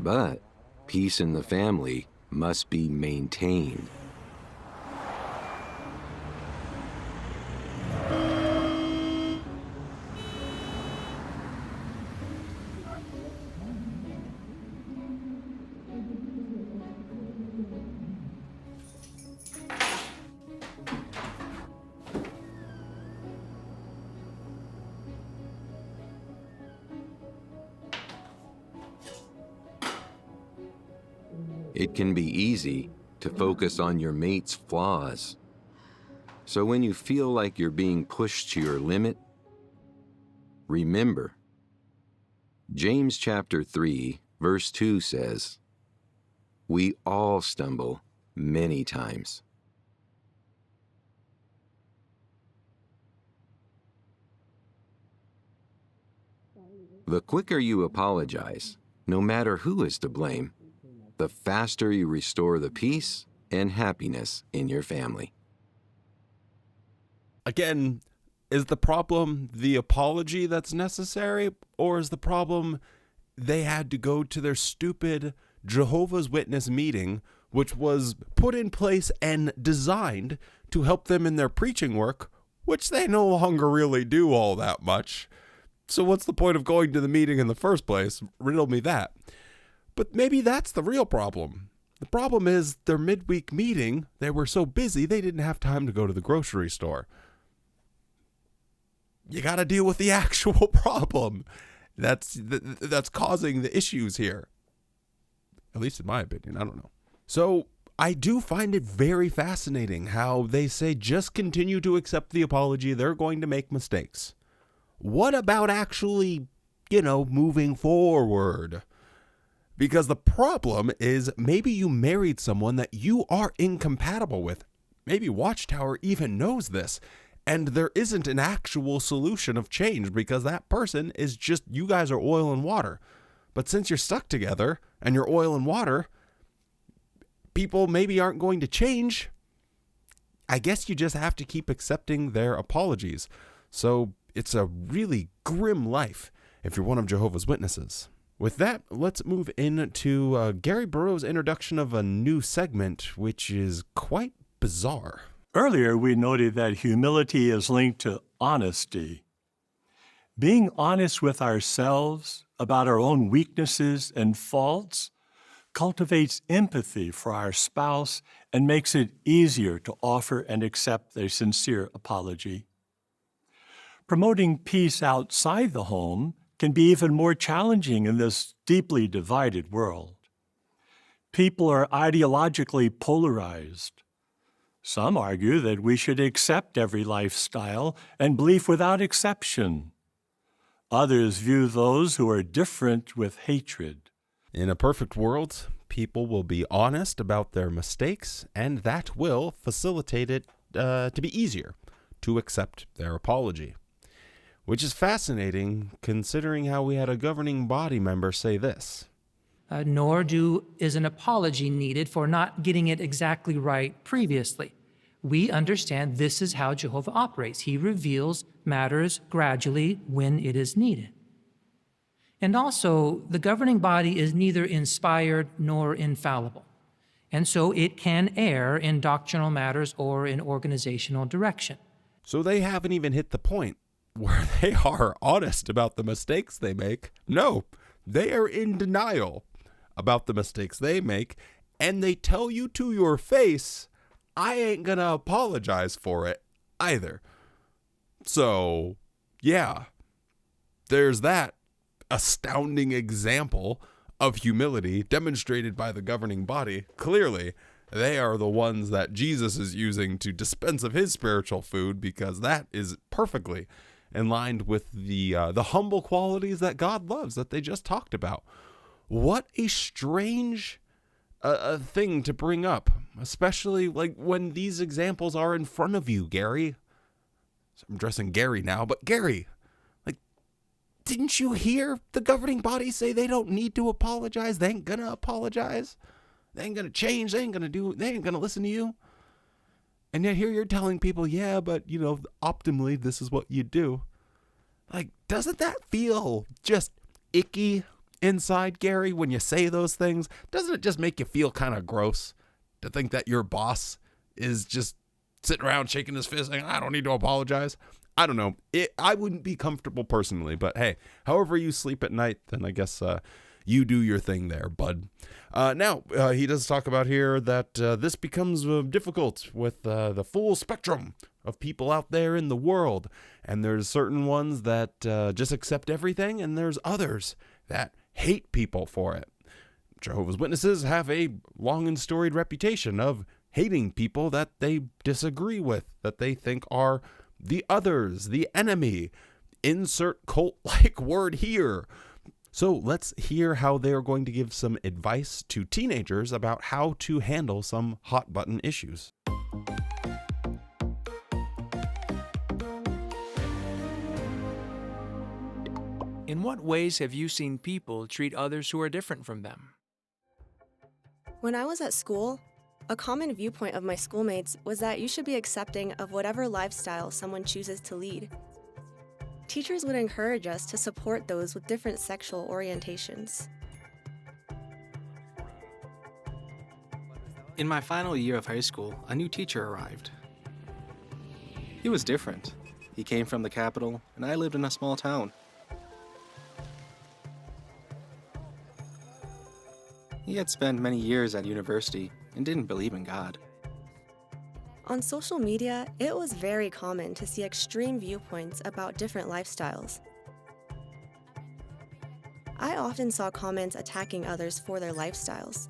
Speaker 5: But peace in the family must be maintained. It can be easy to focus on your mate's flaws. So when you feel like you're being pushed to your limit, remember, James chapter 3, verse 2 says, "We all stumble many times." The quicker you apologize, no matter who is to blame, the faster you restore the peace and happiness in your family.
Speaker 1: Again, is the problem the apology that's necessary, or is the problem they had to go to their stupid Jehovah's Witness meeting, which was put in place and designed to help them in their preaching work, which they no longer really do all that much? So what's the point of going to the meeting in the first place? Riddle me that. But maybe that's the real problem. The problem is their midweek meeting, they were so busy they didn't have time to go to the grocery store. You got to deal with the actual problem that's causing the issues here. At least in my opinion, I don't know. So I do find it very fascinating how they say just continue to accept the apology. They're going to make mistakes. What about actually, moving forward? Because the problem is maybe you married someone that you are incompatible with. Maybe Watchtower even knows this, and there isn't an actual solution of change because that person is just, you guys are oil and water. But since you're stuck together and you're oil and water, people maybe aren't going to change. I guess you just have to keep accepting their apologies. So it's a really grim life if you're one of Jehovah's Witnesses. With that, let's move into Gary Burroughs' introduction of a new segment, which is quite bizarre.
Speaker 2: Earlier, we noted that humility is linked to honesty. Being honest with ourselves about our own weaknesses and faults cultivates empathy for our spouse and makes it easier to offer and accept a sincere apology. Promoting peace outside the home can be even more challenging in this deeply divided world. People are ideologically polarized. Some argue that we should accept every lifestyle and belief without exception. Others view those who are different with hatred.
Speaker 1: In a perfect world, people will be honest about their mistakes, and that will facilitate it to be easier to accept their apology. Which is fascinating, considering how we had a governing body member say this.
Speaker 12: Nor is an apology needed for not getting it exactly right previously. We understand this is how Jehovah operates. He reveals matters gradually when it is needed. And also, the governing body is neither inspired nor infallible. And so it can err in doctrinal matters or in organizational direction.
Speaker 1: So they haven't even hit the point where they are honest about the mistakes they make. No, they are in denial about the mistakes they make, and they tell you to your face, I ain't gonna apologize for it either. So, yeah, there's that astounding example of humility demonstrated by the governing body. Clearly, they are the ones that Jesus is using to dispense of his spiritual food, because that is perfectly in line with the humble qualities that God loves that they just talked about. What a strange thing to bring up, especially like when these examples are in front of you, Gary. So I'm addressing Gary now, but Gary, like, didn't you hear the governing body say they don't need to apologize? They ain't gonna apologize. They ain't gonna change. They ain't gonna listen to you. And yet here you're telling people, yeah, but, optimally, this is what you do. Like, doesn't that feel just icky inside, Gary, when you say those things? Doesn't it just make you feel kind of gross to think that your boss is just sitting around shaking his fist saying, I don't need to apologize? I don't know. I wouldn't be comfortable personally, but hey, however you sleep at night, then I guess you do your thing there, bud. Now, he does talk about here that this becomes difficult with the full spectrum of people out there in the world. And there's certain ones that just accept everything, and there's others that hate people for it. Jehovah's Witnesses have a long and storied reputation of hating people that they disagree with, that they think are the others, the enemy. Insert cult-like word here. So let's hear how they're going to give some advice to teenagers about how to handle some hot-button issues.
Speaker 13: In what ways have you seen people treat others who are different from them?
Speaker 14: When I was at school, a common viewpoint of my schoolmates was that you should be accepting of whatever lifestyle someone chooses to lead. Teachers would encourage us to support those with different sexual orientations.
Speaker 15: In my final year of high school, a new teacher arrived. He was different. He came from the capital, and I lived in a small town. He had spent many years at university and didn't believe in God.
Speaker 14: On social media, it was very common to see extreme viewpoints about different lifestyles. I often saw comments attacking others for their lifestyles.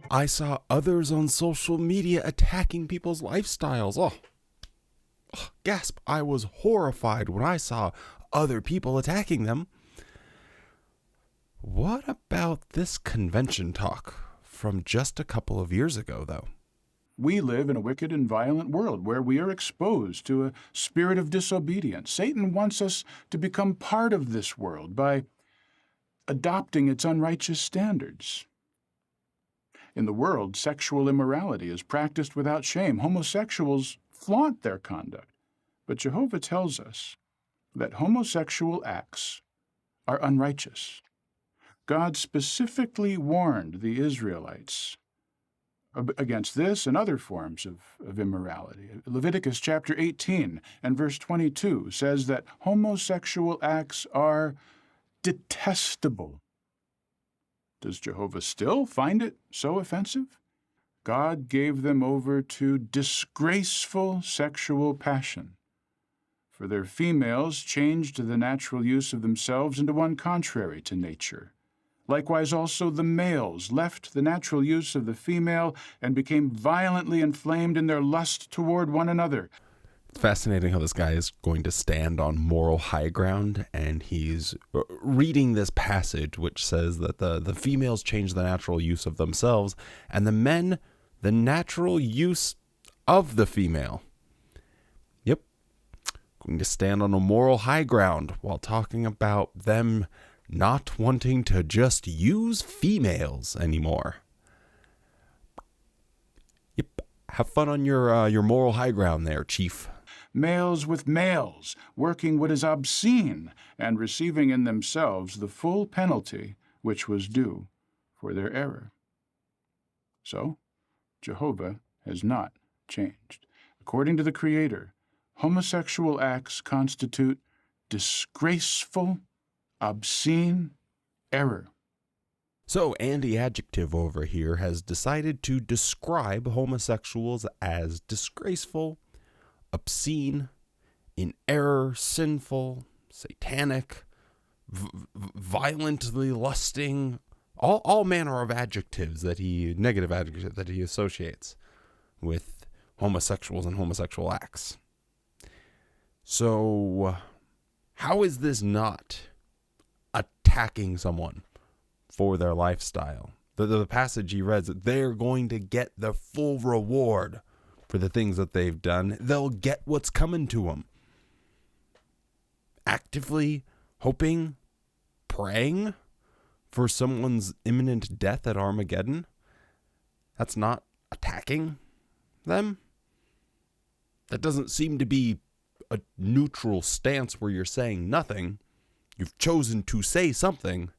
Speaker 1: I saw others on social media attacking people's lifestyles. Oh, gasp. I was horrified when I saw other people attacking them. What about this convention talk from just a couple of years ago, though?
Speaker 16: We live in a wicked and violent world where we are exposed to a spirit of disobedience. Satan wants us to become part of this world by adopting its unrighteous standards. In the world, sexual immorality is practiced without shame. Homosexuals flaunt their conduct. But Jehovah tells us that homosexual acts are unrighteous. God specifically warned the Israelites against this and other forms of immorality. Leviticus chapter 18 and verse 22 says that homosexual acts are detestable. Does Jehovah still find it so offensive? God gave them over to disgraceful sexual passion. For their females changed the natural use of themselves into one contrary to nature. Likewise also the males left the natural use of the female and became violently inflamed in their lust toward one another.
Speaker 1: It's fascinating how this guy is going to stand on moral high ground, and he's reading this passage which says that the females change the natural use of themselves, and the men, the natural use of the female. Yep. Going to stand on a moral high ground while talking about them not wanting to just use females anymore. Yep. Have fun on your moral high ground there, Chief.
Speaker 16: Males with males, working what is obscene and receiving in themselves the full penalty which was due for their error. So, Jehovah has not changed. According to the Creator, homosexual acts constitute disgraceful, obscene error.
Speaker 1: So Andy Adjective over here has decided to describe homosexuals as disgraceful, obscene, in error, sinful, satanic, violently lusting, all manner of negative adjectives that he associates with homosexuals and homosexual acts. So how is this not attacking someone for their lifestyle? The passage he read, that they're going to get the full reward for the things that they've done. They'll get what's coming to them. Actively hoping, praying for someone's imminent death at Armageddon, that's not attacking them. That doesn't seem to be a neutral stance where you're saying nothing. You've chosen to say something,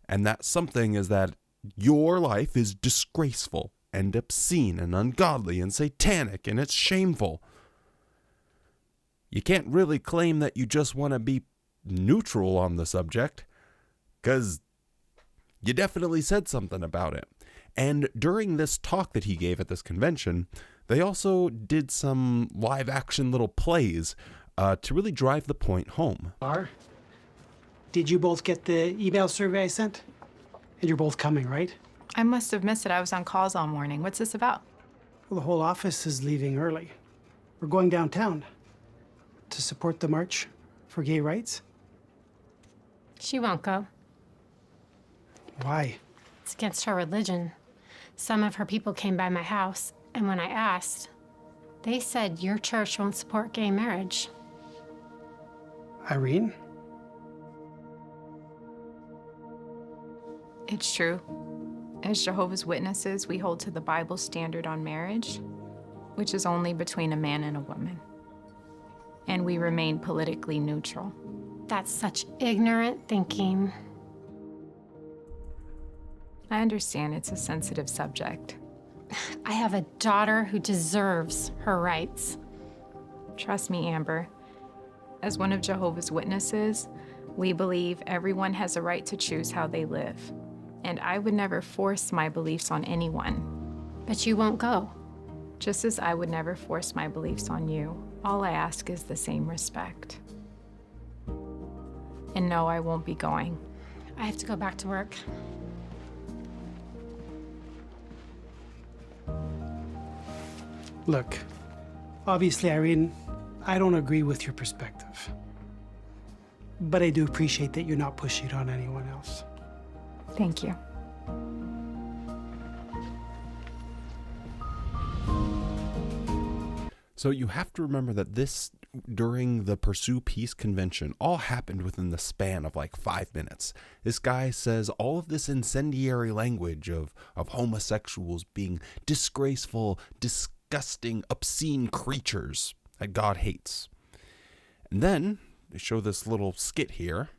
Speaker 1: and that something is that your life is disgraceful and obscene and ungodly and satanic and it's shameful. You can't really claim that you just want to be neutral on the subject, because you definitely said something about it. And during this talk that he gave at this convention, they also did some live action little plays to really drive the point home.
Speaker 17: Did you both get the email survey I sent? And you're both coming, right?
Speaker 6: I must have missed it. I was on calls all morning. What's this about?
Speaker 17: Well, the whole office is leaving early. We're going downtown to support the march for gay rights.
Speaker 18: She won't go.
Speaker 17: Why?
Speaker 18: It's against her religion. Some of her people came by my house, and when I asked, they said your church won't support gay marriage.
Speaker 17: Irene?
Speaker 6: It's true. As Jehovah's Witnesses, we hold to the Bible standard on marriage, which is only between a man and a woman. And we remain politically neutral.
Speaker 18: That's such ignorant thinking.
Speaker 6: I understand it's a sensitive subject.
Speaker 18: I have a daughter who deserves her rights.
Speaker 6: Trust me, Amber. As one of Jehovah's Witnesses, we believe everyone has a right to choose how they live. And I would never force my beliefs on anyone.
Speaker 18: But you won't go.
Speaker 6: Just as I would never force my beliefs on you. All I ask is the same respect. And no, I won't be going.
Speaker 18: I have to go back to work.
Speaker 17: Look, obviously, Irene, I don't agree with your perspective. But I do appreciate that you're not pushing it on anyone else.
Speaker 6: Thank you.
Speaker 1: So you have to remember that this, during the Pursue Peace convention, all happened within the span of like 5 minutes. This guy says all of this incendiary language of homosexuals being disgraceful, disgusting, obscene creatures that God hates. And then they show this little skit here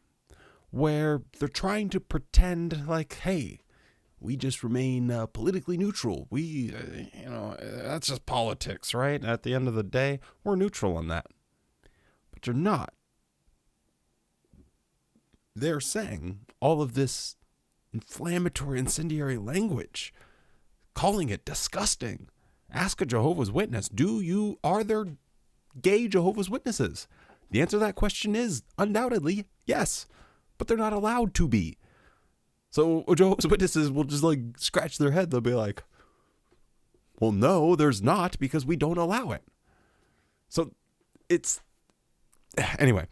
Speaker 1: where they're trying to pretend like, hey, we just remain politically neutral. We, that's just politics, right? At the end of the day, we're neutral on that. But you're not. They're saying all of this inflammatory, incendiary language, calling it disgusting. Ask a Jehovah's Witness, are there gay Jehovah's Witnesses? The answer to that question is undoubtedly yes, but they're not allowed to be. So Jehovah's Witnesses will just like scratch their head. They'll be like, well, no, there's not, because we don't allow it. So anyway,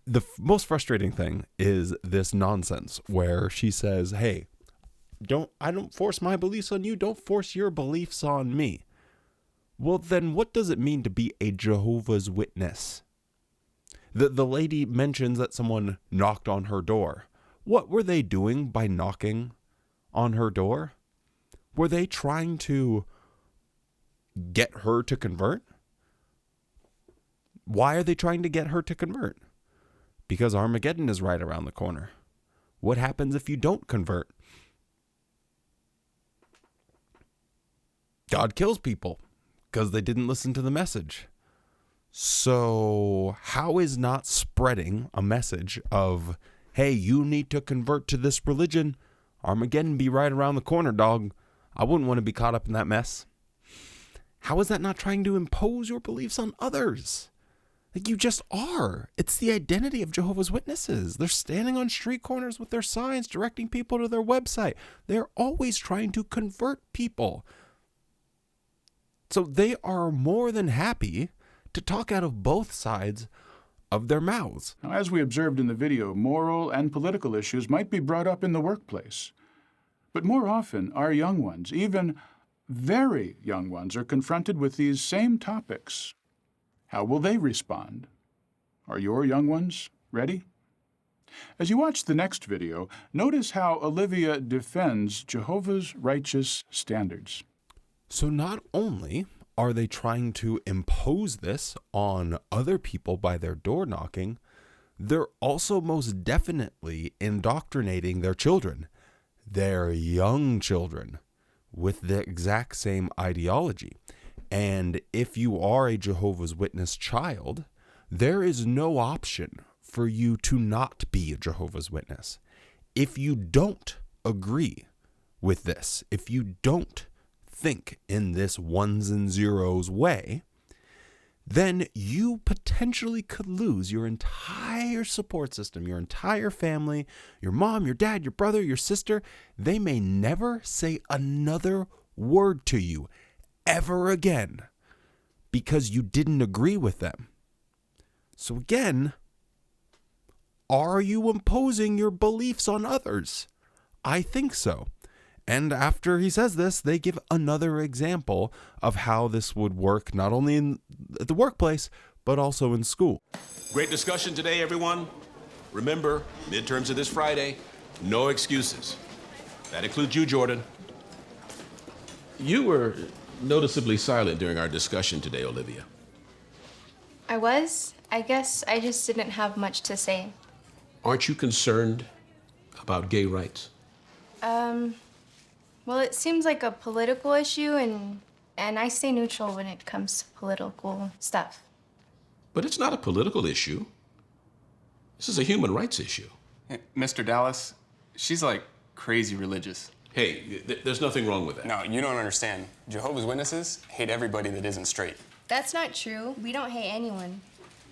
Speaker 1: the most frustrating thing is this nonsense where she says, hey, I don't force my beliefs on you. Don't force your beliefs on me. Well, then what does it mean to be a Jehovah's Witness? The lady mentions that someone knocked on her door. What were they doing by knocking on her door? Were they trying to get her to convert? Why are they trying to get her to convert? Because Armageddon is right around the corner. What happens if you don't convert? God kills people because they didn't listen to the message. So how is not spreading a message of, hey, you need to convert to this religion, Armageddon be right around the corner, dog. I wouldn't want to be caught up in that mess. How is that not trying to impose your beliefs on others? Like, you just are. It's the identity of Jehovah's Witnesses. They're standing on street corners with their signs, directing people to their website. They're always trying to convert people. So they are more than happy to talk out of both sides of their mouths.
Speaker 16: Now, as we observed in the video, moral and political issues might be brought up in the workplace. But more often, our young ones, even very young ones, are confronted with these same topics. How will they respond? Are your young ones ready? As you watch the next video, notice how Olivia defends Jehovah's righteous standards.
Speaker 1: So not only are they trying to impose this on other people by their door knocking, they're also most definitely indoctrinating their children, their young children, with the exact same ideology. And if you are a Jehovah's Witness child, there is no option for you to not be a Jehovah's Witness. If you don't agree with this, if you don't think in this ones and zeros way, then you potentially could lose your entire support system, your entire family, your mom, your dad, your brother, your sister. They may never say another word to you ever again because you didn't agree with them. So again, are you imposing your beliefs on others? I think so. And after he says this, they give another example of how this would work, not only at the workplace, but also in school.
Speaker 19: Great discussion today, everyone. Remember, midterms are this Friday. No excuses. That includes you, Jordan. You were noticeably silent during our discussion today, Olivia.
Speaker 20: I was. I guess I just didn't have much to say.
Speaker 19: Aren't you concerned about gay rights?
Speaker 20: Well, it seems like a political issue, and I stay neutral when it comes to political stuff.
Speaker 19: But it's not a political issue. This is a human rights issue.
Speaker 21: Hey, Mr. Dallas, she's like crazy religious.
Speaker 19: Hey, there's nothing wrong with that.
Speaker 21: No, you don't understand. Jehovah's Witnesses hate everybody that isn't straight.
Speaker 20: That's not true. We don't hate anyone.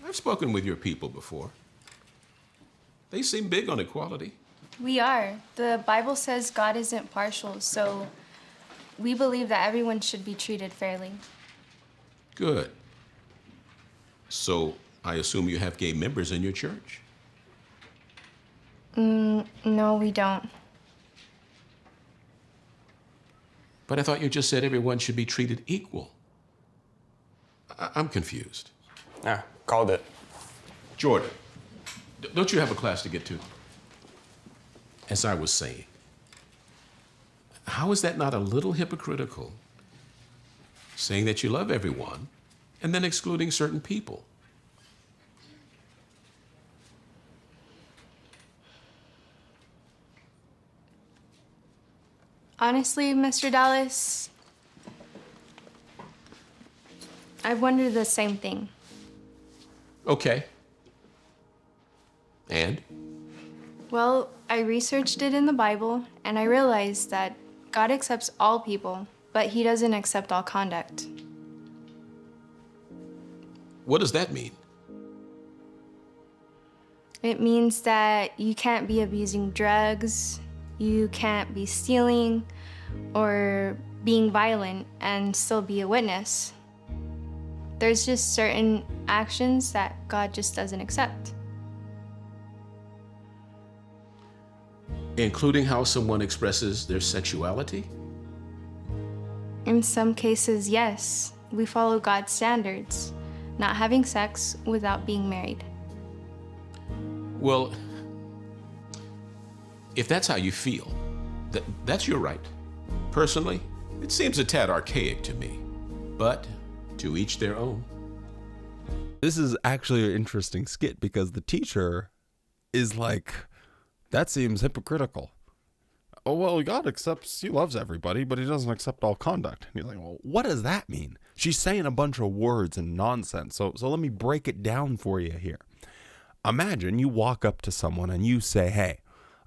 Speaker 19: I've spoken with your people before. They seem big on equality.
Speaker 20: We are. The Bible says God isn't partial, so we believe that everyone should be treated fairly.
Speaker 19: Good. So I assume you have gay members in your church?
Speaker 20: No, we don't.
Speaker 19: But I thought you just said everyone should be treated equal. I'm confused.
Speaker 21: Ah, called it.
Speaker 19: Jordan, don't you have a class to get to? As I was saying, how is that not a little hypocritical? Saying that you love everyone and then excluding certain people.
Speaker 20: Honestly, Mr. Dallas, I wonder the same thing.
Speaker 19: Okay. And?
Speaker 20: Well, I researched it in the Bible, and I realized that God accepts all people, but he doesn't accept all conduct.
Speaker 19: What does that mean?
Speaker 20: It means that you can't be abusing drugs, you can't be stealing, or being violent and still be a witness. There's just certain actions that God just doesn't accept.
Speaker 19: Including how someone expresses their sexuality?
Speaker 20: In some cases, yes. We follow God's standards, not having sex without being married.
Speaker 19: Well, if that's how you feel, that's your right. Personally, it seems a tad archaic to me, but to each their own.
Speaker 1: This is actually an interesting skit because the teacher is like, that seems hypocritical. Oh, well, God he loves everybody, but he doesn't accept all conduct. And you're like, well, what does that mean? She's saying a bunch of words and nonsense. So let me break it down for you here. Imagine you walk up to someone and you say, hey,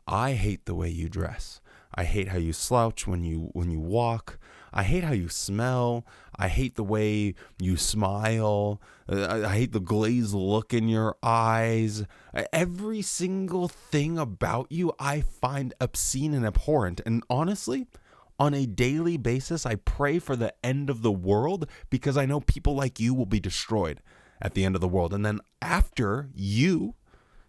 Speaker 1: I hate the way you dress. I hate how you slouch when you walk. I hate how you smell. I hate the way you smile. I hate the glazed look in your eyes. Every single thing about you I find obscene and abhorrent. And honestly, on a daily basis, I pray for the end of the world because I know people like you will be destroyed at the end of the world. And then after you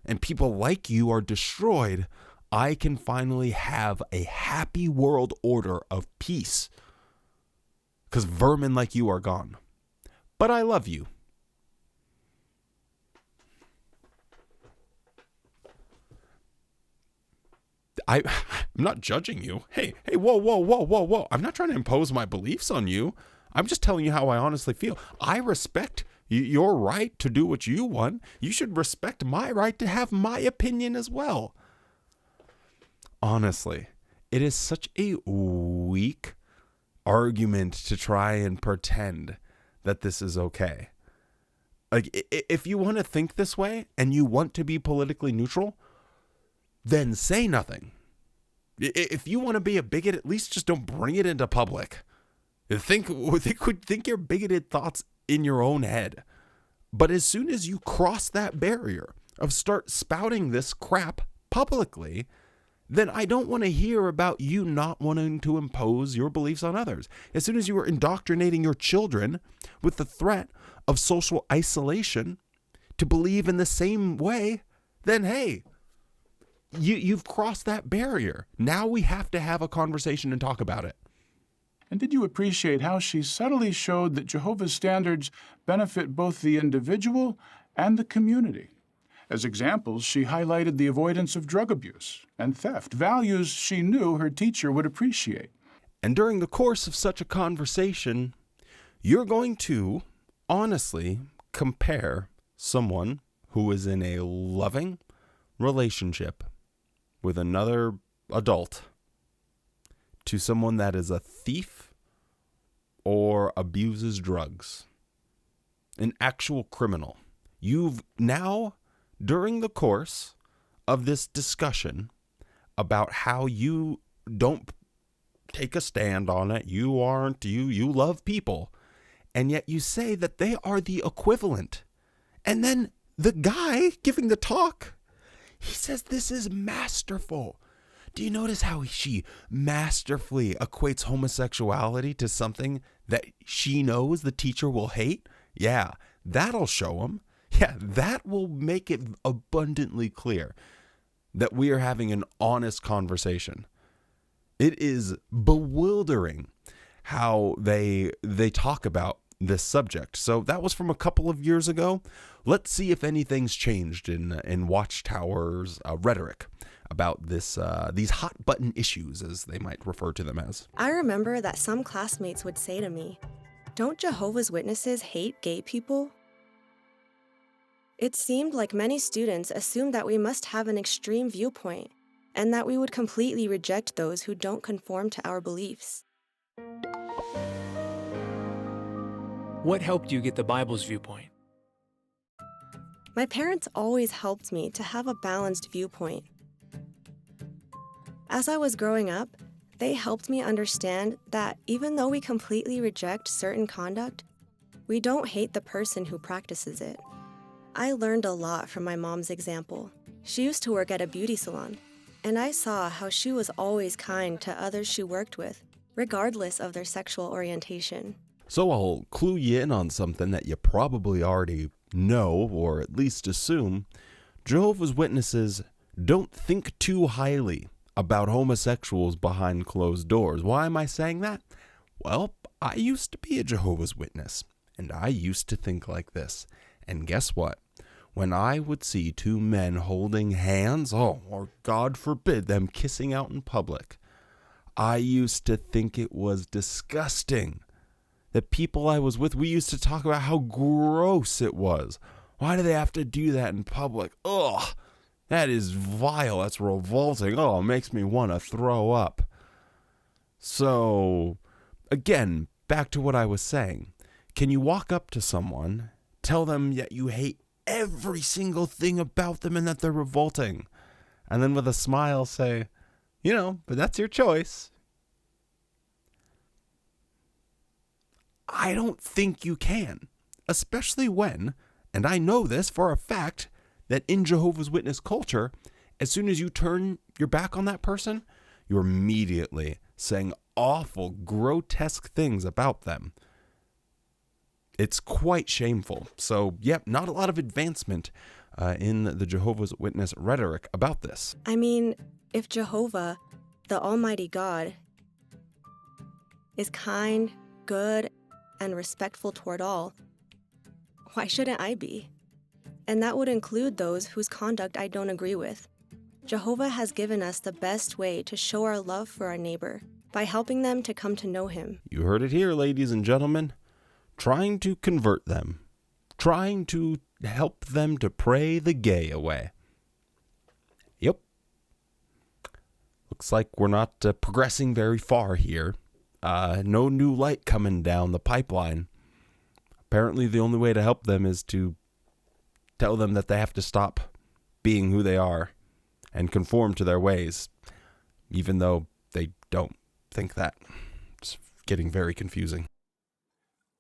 Speaker 1: and people like you are destroyed, I can finally have a happy world order of peace. Because vermin like you are gone. But I love you. I'm not judging you. Hey, whoa. I'm not trying to impose my beliefs on you. I'm just telling you how I honestly feel. I respect Your right to do what you want. You should respect my right to have my opinion as well. Honestly, it is such a weak argument to try and pretend that this is okay. Like, if you want to think this way and you want to be politically neutral, then say nothing. If you want to be a bigot, at least just don't bring it into public. Think your bigoted thoughts in your own head. But as soon as you cross that barrier of start spouting this crap publicly, then I don't want to hear about you not wanting to impose your beliefs on others. As soon as you are indoctrinating your children with the threat of social isolation to believe in the same way, then hey, you've crossed that barrier. Now we have to have a conversation and talk about it.
Speaker 16: And did you appreciate how she subtly showed that Jehovah's standards benefit both the individual and the community? As examples, she highlighted the avoidance of drug abuse and theft, values she knew her teacher would appreciate.
Speaker 1: And during the course of such a conversation, you're going to honestly compare someone who is in a loving relationship with another adult to someone that is a thief or abuses drugs, an actual criminal. You've now, during the course of this discussion about how you don't take a stand on it, you love people, and yet you say that they are the equivalent. And then the guy giving the talk, he says this is masterful. Do you notice how she masterfully equates homosexuality to something that she knows the teacher will hate? Yeah, that'll show him. Yeah, that will make it abundantly clear that we are having an honest conversation. It is bewildering how they talk about this subject. So that was from a couple of years ago. Let's see if anything's changed in Watchtower's rhetoric about these hot button issues, as they might refer to them as.
Speaker 14: I remember that some classmates would say to me, "Don't Jehovah's Witnesses hate gay people?" It seemed like many students assumed that we must have an extreme viewpoint and that we would completely reject those who don't conform to our beliefs.
Speaker 13: What helped you get the Bible's viewpoint?
Speaker 14: My parents always helped me to have a balanced viewpoint. As I was growing up, they helped me understand that even though we completely reject certain conduct, we don't hate the person who practices it. I learned a lot from my mom's example. She used to work at a beauty salon, and I saw how she was always kind to others she worked with, regardless of their sexual orientation.
Speaker 1: So I'll clue you in on something that you probably already know, or at least assume. Jehovah's Witnesses don't think too highly about homosexuals behind closed doors. Why am I saying that? Well, I used to be a Jehovah's Witness, and I used to think like this. And guess what? When I would see two men holding hands, or God forbid them kissing out in public, I used to think it was disgusting. The people I was with, we used to talk about how gross it was. Why do they have to do that in public? Ugh, that is vile. That's revolting. Oh, it makes me want to throw up. So, again, back to what I was saying. Can you walk up to someone, tell them that you hate every single thing about them and that they're revolting, and then with a smile say, but that's your choice? I don't think you can, especially when, and I know this for a fact, that in Jehovah's Witness culture, as soon as you turn your back on that person, you're immediately saying awful, grotesque things about them. It's quite shameful. So, not a lot of advancement in the Jehovah's Witness rhetoric about this.
Speaker 14: I mean, if Jehovah, the Almighty God, is kind, good, and respectful toward all, why shouldn't I be? And that would include those whose conduct I don't agree with. Jehovah has given us the best way to show our love for our neighbor by helping them to come to know him.
Speaker 1: You heard it here, ladies and gentlemen. Trying to convert them trying to help them to pray the gay away. Yep. Looks like we're not progressing very far here. No new light coming down the pipeline. Apparently the only way to help them is to tell them that they have to stop being who they are and conform to their ways, even though they don't think that. It's getting very confusing.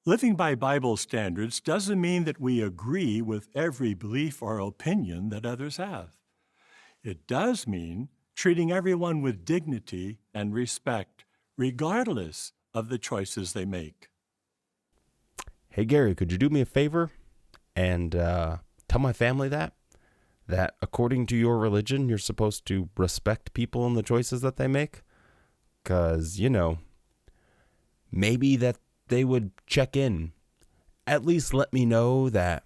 Speaker 2: Living by Bible standards doesn't mean that we agree with every belief or opinion that others have. It does mean treating everyone with dignity and respect, regardless of the choices they make.
Speaker 1: Hey, Gary, could you do me a favor and tell my family that according to your religion, you're supposed to respect people and the choices that they make? Because, maybe that they would check in. At least let me know that,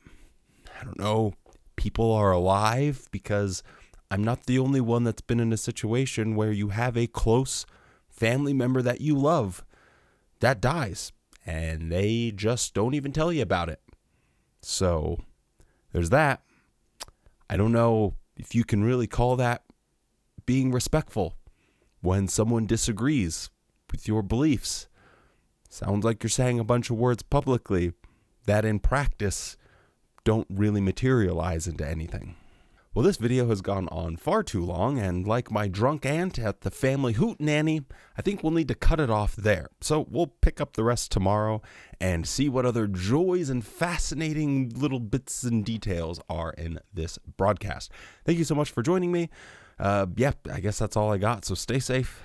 Speaker 1: people are alive, because I'm not the only one that's been in a situation where you have a close family member that you love that dies, and they just don't even tell you about it. So there's that. I don't know if you can really call that being respectful when someone disagrees with your beliefs. Sounds like you're saying a bunch of words publicly that in practice don't really materialize into anything. Well, this video has gone on far too long, and like my drunk aunt at the family hootenanny, I think we'll need to cut it off there. So we'll pick up the rest tomorrow and see what other joys and fascinating little bits and details are in this broadcast. Thank you so much for joining me. I guess that's all I got. So stay safe,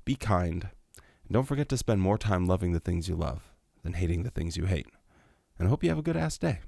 Speaker 1: be kind, and don't forget to spend more time loving the things you love than hating the things you hate. And I hope you have a good ass day.